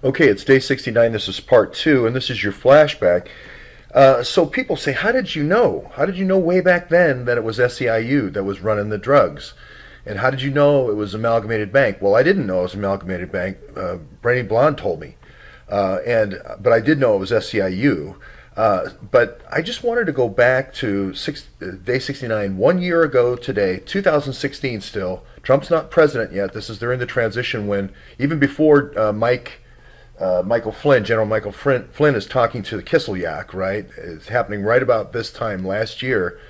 Okay, it's day 69. This is part two, and this is your flashback. So people say, how did you know? How did you know way back then that it was SEIU that was running the drugs? And how did you know it was Amalgamated Bank? Well, I didn't know it was Amalgamated Bank. Brainy Blonde told me. But I did know it was SEIU. But I just wanted to go back to day 69, 1 year ago today, 2016 still. Trump's not president yet. This is during the transition when, even before Michael Flynn, General Michael Flynn is talking to the Kislyak, right? It's happening right about this time last year.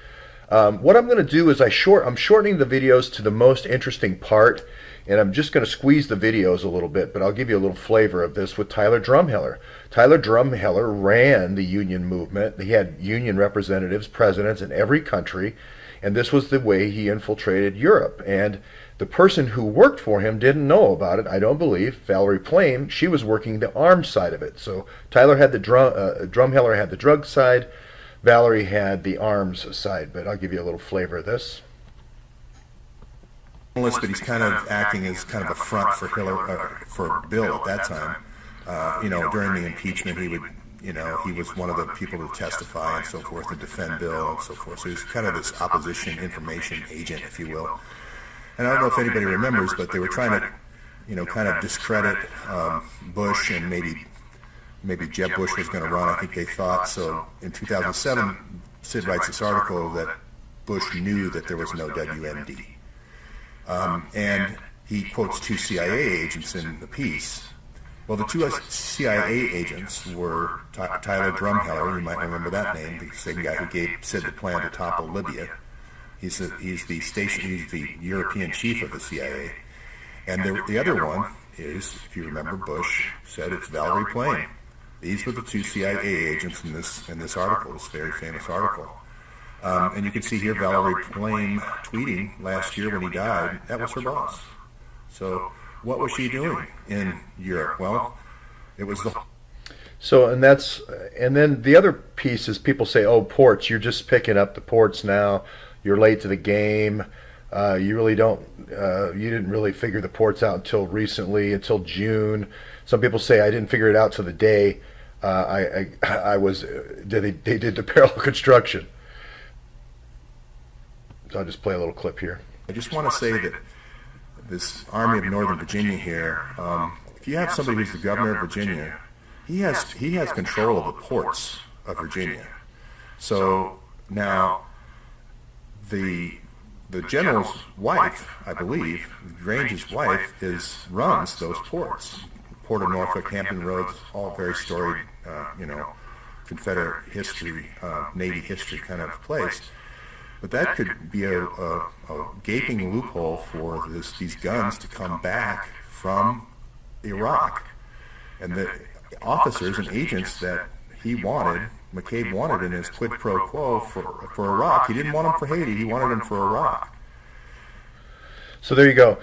What I'm going to do is I'm shortening the videos to the most interesting part, and I'm just going to squeeze the videos a little bit, but I'll give you a little flavor of this with Tyler Drumheller. Tyler Drumheller ran the union movement. He had union representatives, presidents in every country, and this was the way he infiltrated Europe. And the person who worked for him didn't know about it, I don't believe. Valerie Plame, she was working the arms side of it. So Tyler had the Drumheller had the drug side, Valerie had the arms side. But I'll give you a little flavor of this. But he's kind of acting as kind of a front for for Bill at that time. During the impeachment, he was one of the people to testify and so forth, to defend Bill and so forth. So he's kind of this opposition information agent, if you will. And I don't know if anybody remembers, but they were trying to, kind of discredit Bush, and maybe Jeb Bush was going to run, I think they thought. So in 2007, Sid writes this article that Bush knew that there was no WMD. And he quotes two CIA agents in the piece. Well, the two CIA agents were Tyler Drumheller, you might remember that name, the same guy who gave Sid the plan to topple Libya. He's the European chief of the CIA. And the other one is, if you remember, Bush said it's Valerie Plame. These were the two CIA agents in this article, this very famous article. And you can see here Valerie Plame tweeting last year when he died. That was her boss. So what was she doing in Europe? Well, it was the... So, and then the other piece is people say, oh, ports, you're just picking up the ports now. You're late to the game. You really don't. You didn't really figure the ports out until recently, until June. Some people say I didn't figure it out till the day they did the parallel construction. So I'll just play a little clip here. I just want to say that this Army of Northern Virginia here, if you have somebody who's the governor of Virginia, he has control of the ports of Virginia. So now the general's wife, I believe, Grange's wife, runs those ports. Port of Norfolk, Hampton Roads, all very storied, Confederate history, Navy history kind of place. But that could be a gaping loophole for these guns to come back from Iraq. And the officers and agents that McCabe wanted in his quid pro quo for Iraq, he didn't want them for Haiti, he wanted them for Iraq. So there you go.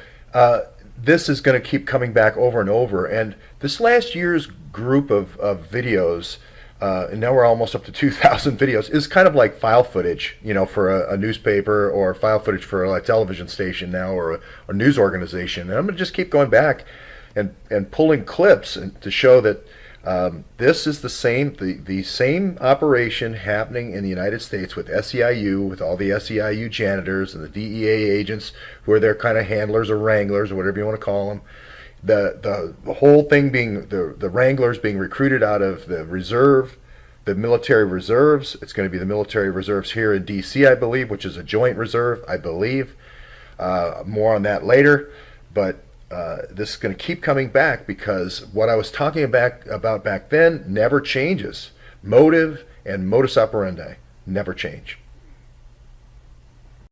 This is going to keep coming back over and over. And this last year's group of videos, and now we're almost up to 2,000 videos, is kind of like file footage, for a newspaper, or file footage for a television station now, or a news organization. And I'm going to just keep going back and pulling clips to show that this is the same operation happening in the United States with SEIU, with all the SEIU janitors and the DEA agents who are their kind of handlers or wranglers or whatever you want to call them. The whole thing being the wranglers being recruited out of the reserve, the military reserves. It's going to be the military reserves here in D.C., I believe, which is a joint reserve, I believe. More on that later, but this is going to keep coming back because what I was talking about back then never changes. Motive and modus operandi never change.